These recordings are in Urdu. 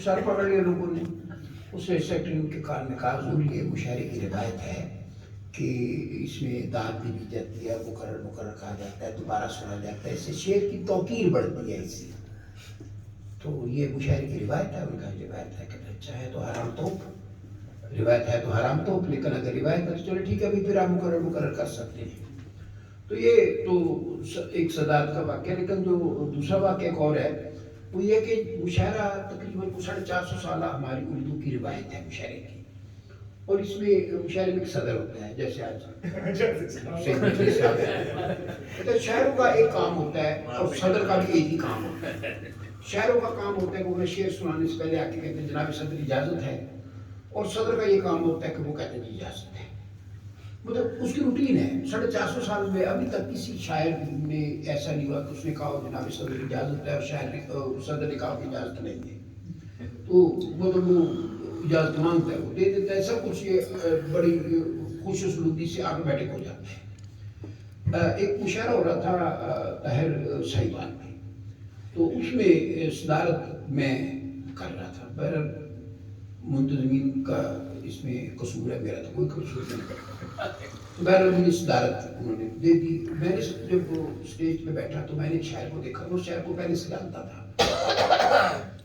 سر پکڑ لیا لوگوں نے. اس سیکرٹری کے کان میں کہا حضور یہ مشاعرے کی روایت ہے کہ اس میں داد بھی دی جاتی ہے, مقرر کہا جاتا ہے, دوبارہ سنا جاتا ہے, اس سے شعر کی توقیر بڑھتی ہے اس سے. تو یہ مشاعرے کی روایت ہے. ان کا روایت ہے کہ اچھا ہے تو حرام توپ, روایت ہے تو حرام توپ, لیکن اگر روایت ہے تو چلو ٹھیک ہے ابھی پھر آپ مقرر کر سکتے ہیں. تو یہ تو ایک صدارت کا واقعہ. لیکن جو دوسرا واقعہ ایک اور ہے وہ یہ کہ مشاعرہ تقریباً 450 سالہ ہماری اردو کی روایت ہے مشاعرے کی, اور اس میں مشاعرے میں ایک صدر ہوتا ہے جیسے آج صاحب ہے. شاعروں کا ایک کام ہوتا ہے اور صدر کا بھی ایک ہی کام ہوتا ہے. شاعروں کا کام ہوتا ہے کہ وہ شعر سنانے سے پہلے آ کے کہتے ہیں جناب صدر اجازت ہے, اور صدر کا یہ کام ہوتا ہے کہ وہ کہتے ہیں جی اجازت ہے. مطلب اس کی روٹین ہے. 450 سال میں ابھی تک کسی شاعر نے ایسا نہیں ہوا کہ اس نے کہا جناب صدر کی اجازت ہے اور شاعر نے صدر نے کہا کہ اجازت نہیں ہے. تو مطلب وہ اجازت مانگتا ہے, وہ دے دیتا ہے. سب کچھ یہ بڑی خوش اسلوبی سے آٹومیٹک ہو جاتا ہے. ایک مشاعرہ ہو رہا تھا طاہر صاحبان میں, تو اس میں صدارت میں کر رہا تھا. بہرحال منتظمین کا اس میں قصور ہے, میرا تو کوئی قصور نہیں. بہرحال مجھے صدارت انہوں نے دے دی. میں نے جب وہ اسٹیج پہ بیٹھا تو میں نے ایک شاعر کو دیکھا. وہ شاعر کو پہلے سے جانتا تھا.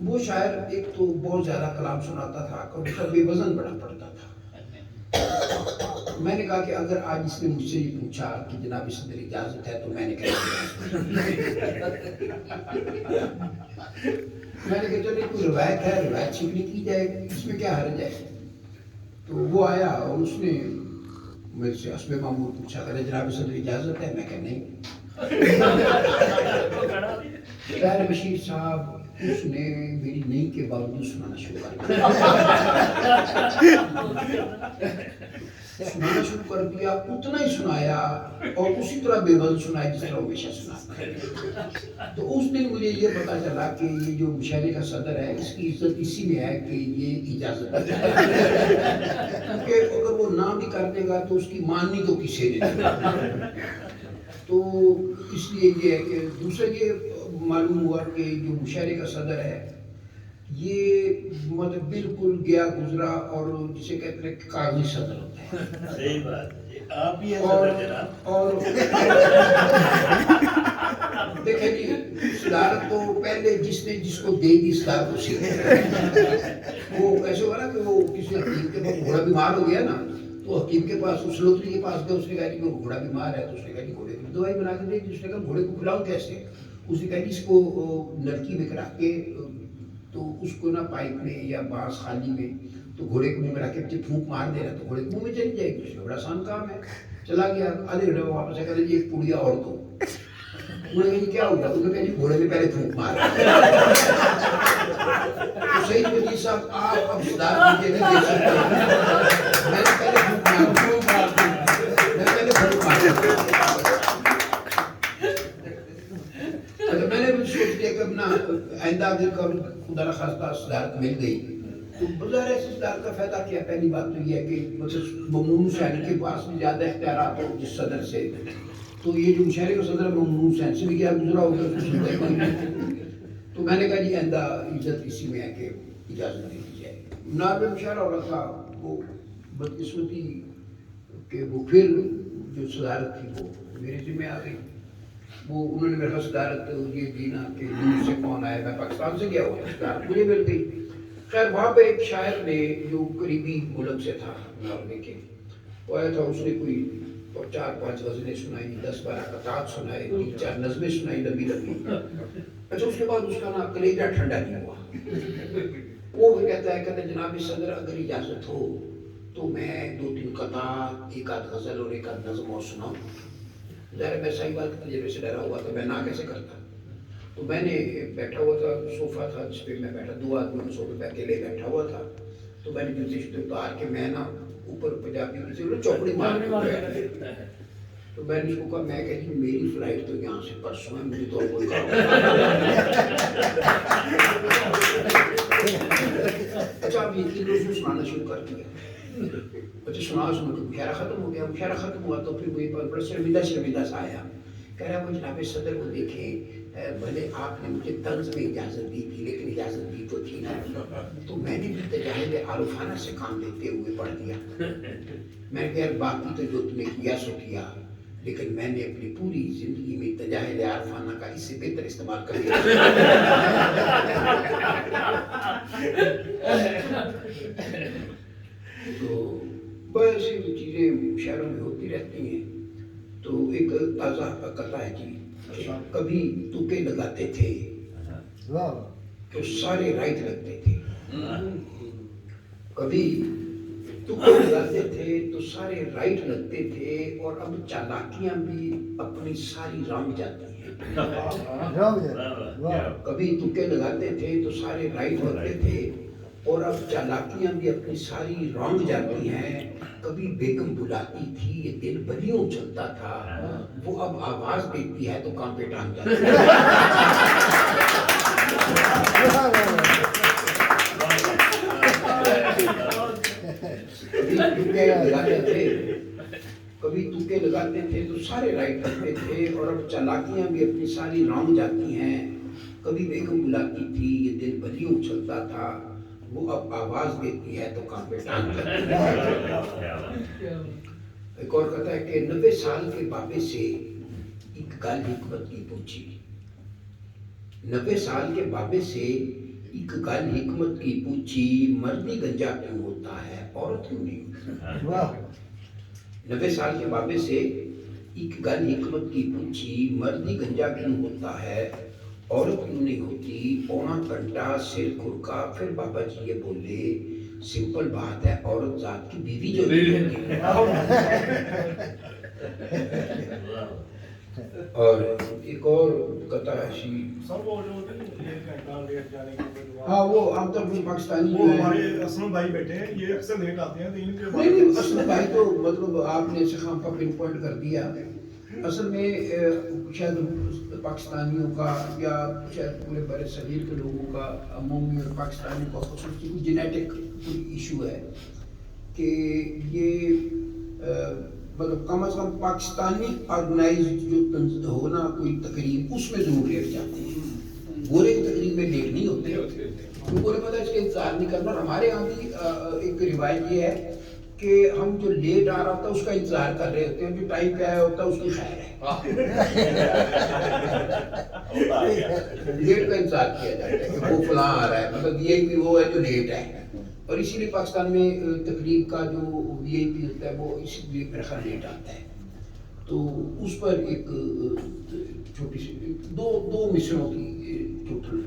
وہ شاعر ایک تو بہت زیادہ کلام سناتا تھا اور اس کا بے وزن بڑا پڑتا تھا. میں نے کہا کہ اگر آج اس نے مجھ سے یہ پوچھا کہ جناب صدر اجازت ہے تو میں نے کہا میں نے کہا چلے کوئی روایت ہے, روایت چھپنی کی جائے, اس میں کیا حرج ہے. تو وہ آیا اور اس نے میرے سے حسب معمول پوچھا کہ جناب صدر اجازت ہے. میں کہا نہیں. طاہر بشیر صاحب اس نے میری نہیں کے باوجود سنانا شروع کر دیا. سنانا شروع کر دیا, اتنا ہی سنایا اور اسی طرح بے وزن سنایا جس طرح ہمیشہ سناتا ہے. تو اس دن مجھے یہ پتا چلا کہ یہ جو مشاعرے کا صدر ہے اس کی عزت اسی میں ہے کہ یہ اجازت ہے. کیونکہ اگر وہ نہ بھی کر دے گا تو اس کی ماننی تو کسی نے نہیں. تو اس لیے یہ ہے کہ دوسرا یہ معلوم ہوا کہ جو مشاعرے کا صدر ہے یہ مطلب بالکل گیا گزرا اور جسے کہتے ہیں کاغذی صدر ہوتا ہے. صحیح بات ہے, آپ ہی ہیں صدر جناب. اور دیکھیں جی, صدارت تو پہلے جس نے جس کو دے دی صدارت اسی وہ ایسے ہوا نا کہ وہ کسی حکیم کے پاس گھوڑا بیمار ہو گیا نا, تو حکیم کے پاس اس لوتری کے پاس گیا. اس نے کہا کہ وہ گھوڑا بیمار ہے. تو اس نے کہا کہ گھوڑے کی دوائی بنا کے دے دی. اس نے کہا گھوڑے کو کھلاؤں کیسے. اس نے کہا کہ اس کو لڑکی میں کرا کے تو اس کو نا پائپ میں یا بانس خالی میں تو گھوڑے کو منہ میں رکھ کے پھونک مار دے رہا تو گھوڑے کو منہ میں چلی جائے گی. اس میں بڑا آسان کام ہے. چلا گیا, آدھے گھنٹے میں واپس آیا, جی ایک پوڑیا اور دو. انہوں نے کہا کیا ہوگا. انہوں نے کہا جی گھوڑے میں پہلے پھونک مار. تو سعید وزیر صاحب آپ اب صدارت مجھے نہیں دے سکتے. میں نے پہلے پھونک مار, میں پہلے پھونک مار. میں نے بھی سوچ لیا کہ اپنا آئندہ اگر کبھی خدا نخواستہ صدارت مل گئی تو بظاہر ایسی صدارت کا فائدہ کیا. پہلی بات تو یہ ہے کہ مطلب ممنون حسین کے پاس بھی زیادہ اختیارات ہو جس صدر سے. تو یہ جو مشاعرے کا صدر ہے ممنون حسین سے بھی کیا گزرا ہوگا. تو میں نے کہا جی آئندہ عزت اسی میں ہے کہ اجازت دے دی جائے. نائب مشاعرہ ہو رہا تھا, وہ بدقسمتی کہ وہ پھر جو صدارت تھی وہ میرے ذمہ آ گئی. وہ انہوں نے میرا صدارت یہ دی نا کہ دور سے کون آیا. میں پاکستان سے گیا ہوا, صدارت مجھے مل گئی. خیر وہاں پہ ایک شاعر نے جو قریبی ملک سے تھا نارمے کے, وہ آیا تھا. اس نے کوئی 4-5 غزلیں سنائی, 10-12 قطعات سنائے, 3-4 نظمیں سنائی لمبی لمبی. اچھا اس کے بعد اس کا نا کلیجہ ٹھنڈا نہیں ہوا. وہ کہتا ہے جناب صدر اگر اجازت ہو تو میں 2-3 قطعات, 1-8 غزل اور 1-8 نظم اور سناؤں. ظاہر میں صحیح بات کے تجربے سے ڈرا ہوا تھا, میں نہ کیسے کرتا. تو میں نے بیٹھا ہوا تھا, صوفہ تھا جس پہ میں بیٹھا, 2 آدمی صوفے پہ اکیلے بیٹھا ہوا تھا. تو میں نے جوتے شوتے اتار کے میں نا اوپر پنجابی کسی نے چوپڑی مار کے, تو میں نے اس کو کہا, میں کہ جی میری فلائٹ تو یہاں سے پرسوں ہے, مجھے تو کوئی کام. اچھا آپ یقین روز سنانا شروع کر دیا. اچھا سنا کے مشاعرہ ختم ہو گیا. مشاعرہ ختم ہوا تو پھر وہی پر بڑا شرمندہ سا آیا. کہہ رہا وہ جناب صدر کو دیکھیں بھلے آپ نے مجھے طنز میں اجازت دی تھی لیکن اجازت دی تو تھی نا، تو میں نے بھی تجاہل عارفانہ سے کام لیتے ہوئے پڑھ دیا. میں کہ یار باقی تو جو تم نے کیا سو کیا، لیکن میں نے اپنی پوری زندگی میں تجاہل عارفانہ کا اس سے بہتر استعمال کر لیا. تو بہت سی چیزیں شہروں میں ہوتی رہتی ہیں. تو ایک تازہ قطع ہے جی، کبھی تکے لگاتے تھے تو سارے رائٹ لگتے تھے، کبھی تکے لگاتے تھے تو سارے رائٹ لگتے تھے، اور اب چالاکیاں بھی اپنی ساری رنگ جاتی ہیں. کبھی تکے لگاتے تھے تو سارے رائٹ لگتے تھے، اور اب چالاکیاں بھی اپنی ساری رنگ جاتی ہیں. کبھی بیگم بلاتی تھی یہ دل بلیوں چلتا تھا، وہ اب آواز دیتی ہے تو کام پہ ٹانگ جاتی ہے. کبھی تکے لگاتے تھے تو سارے رائٹ کرتے تھے، اور اب چالاکیاں بھی اپنی ساری رنگ جاتی ہیں. کبھی بیگم بلاتی تھی یہ دل بلیوں چلتا تھا، وہ اب آواز دیتی ہے تو کام پہ ٹانگ جاتی ہے. ایک اور کہتا ہے کہ 90 سال کے بابے سے ایک گل حکمت کی پوچھی. 90 سال کے بابے سے ایک گل حکمت کی پوچھی، مردی گنجا کیوں ہوتا ہے عورت کیوں نہیں ہوتی. 90 سال کے بابے سے ایک گل حکمت کی پوچھی، مردی گنجا کیوں ہوتا ہے عورت کیوں نہیں ہوتی. پونا گھنٹہ سر کھرکا، پھر بابا جی یہ بولے سمپل بات ہے، عورت ذات کی بیوی جو نہیں ہوتی. اور ایک اور قطع ایسی، ہاں وہ عام طور پر پاکستانی وہ ہمارے اسلم بھائی بیٹھے ہیں، یہ اکثر لیٹ آتے ہیں تو ان کے نہیں اسلم بھائی تو مطلب آپ نے سخام کا پن پوائنٹ کر دیا. اصل میں شاید پاکستانیوں کا یا شاید پورے بر صغیر کے لوگوں کا عمومی اور پاکستانیوں کا خصوصی کوئی جینیٹک کوئی ایشو ہے کہ یہ مطلب کم از کم پاکستانی آرگنائز جو ہو نا کوئی تقریب اس میں ضرور لیٹ جاتے ہیں. گورے کی تقریب میں لیٹ نہیں ہوتے، گورے پتہ اس کا انتظار نہیں کرنا. اور ہمارے یہاں بھی ایک روایت یہ ہے کہ ہم جو لیٹ آ رہا ہوتا ہے اس کا انتظار کر رہے ہوتے ہیں، جو ٹائم پہ آیا ہوتا ہے اس کی خیر ہے. لیٹ کا انتظار کیا جاتا ہے کہ وہ فلاں آ رہا ہے، مطلب وی آئی پی وہ ہے جو لیٹ ہے. اور اسی لیے پاکستان میں تقریب کا جو وی آئی پی ہوتا ہے وہ اسی لیے میرا خیال لیٹ آتا ہے. تو اس پر ایک چھوٹی سی دو مصروں کی ٹوٹل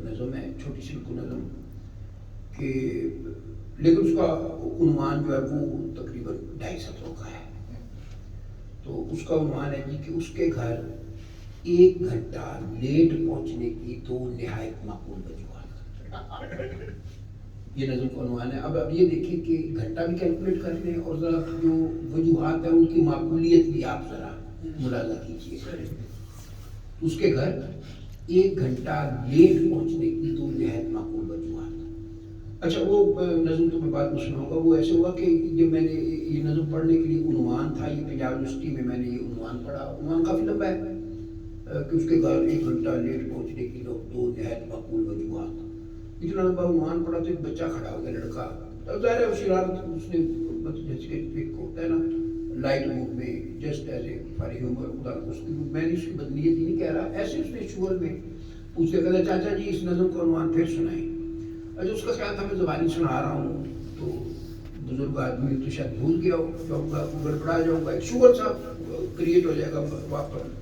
نظم ہے، چھوٹی سی نظم کہ لیکن اس کا عنوان جو ہے وہ تقریباً 2.5 سطروں کا ہے. تو اس کا عنوان ہے جی کہ اس کے گھر 1 گھنٹہ لیٹ پہنچنے کی 2 نہایت معقول وجوہات. یہ نظم کا عنوان ہے. اب یہ دیکھیں کہ گھنٹہ بھی کیلکولیٹ کر لیں اور ذرا جو وجوہات ہیں ان کی معقولیت بھی آپ ذرا ملاحظہ کیجیے. اس کے گھر 1 گھنٹہ لیٹ پہنچنے کی 2 نہایت معقول وجوہات. اچھا وہ نظم تو میں بعد میں سناؤں گا. وہ ایسے ہوا کہ جب میں نے یہ نظم پڑھنے کے لیے عنوان تھا، یہ پنجاب یونیورسٹی میں نے یہ عنوان پڑھا. عنوان کافی لمبا ہے کہ اس کے گھر 1 گھنٹہ لیٹ پہنچنے کی 2 نہایت معقول وجوہات. اتنا لمبا عنوان پڑھا تو ایک بچہ کھڑا ہو گیا، لڑکا. ظاہر ہے وہ شرارت اس نے مطلب جیسے کہ ایک ہوتا ہے نا لائٹ موڈ میں just as a for humour خدا اس کی میں نے اس کی بدنیت ہی نہیں کہہ رہا، ایسے اس نے شور میں پوچھ کے کہا چاچا جی اس نظم کا عنوان پھر سنائیں. اچھا اس کا خیال تھا میں زبانی سنا رہا ہوں تو بزرگ آدمی تو شاید بھول گیا جاؤں گا، گڑبڑا جاؤں گا، ایک شور سا کریٹ ہو جائے گا واپس.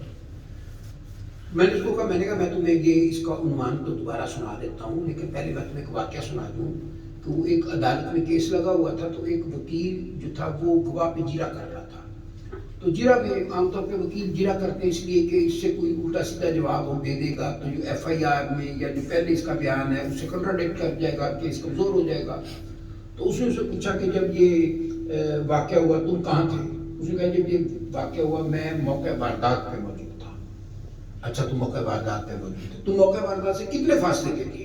میں نے اس کو کہا، میں نے کہا میں تمہیں یہ اس کا عنوان تو دوبارہ سنا دیتا ہوں، لیکن پہلے میں تمہیں ایک واقعہ سنا دوں کہ وہ ایک عدالت میں کیس لگا ہوا تھا. تو ایک وکیل جو تھا وہ گواہ پہ جیرا کر رہا تھا. تو جیرا میں عام طور پہ وکیل جیرا کرتے ہیں اس لیے کہ اس سے کوئی الٹا سیدھا جواب وہ دے دے گا تو جو ایف آئی آر میں یا جو پہلے اس کا بیان ہے اس سے کنٹراڈکٹ کر جائے گا، کیس کمزور ہو جائے گا. تو اس نے اسے پوچھا کہ جب یہ واقعہ ہوا تم کہاں تھے؟ اس نے کہا جب یہ واقعہ ہوا میں موقع واردات پہ موجود تھا. اچھا تم موقع واردات پہ موجود تھے، تم موقع واردات سے کتنے فاصلے پہ تھے؟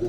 2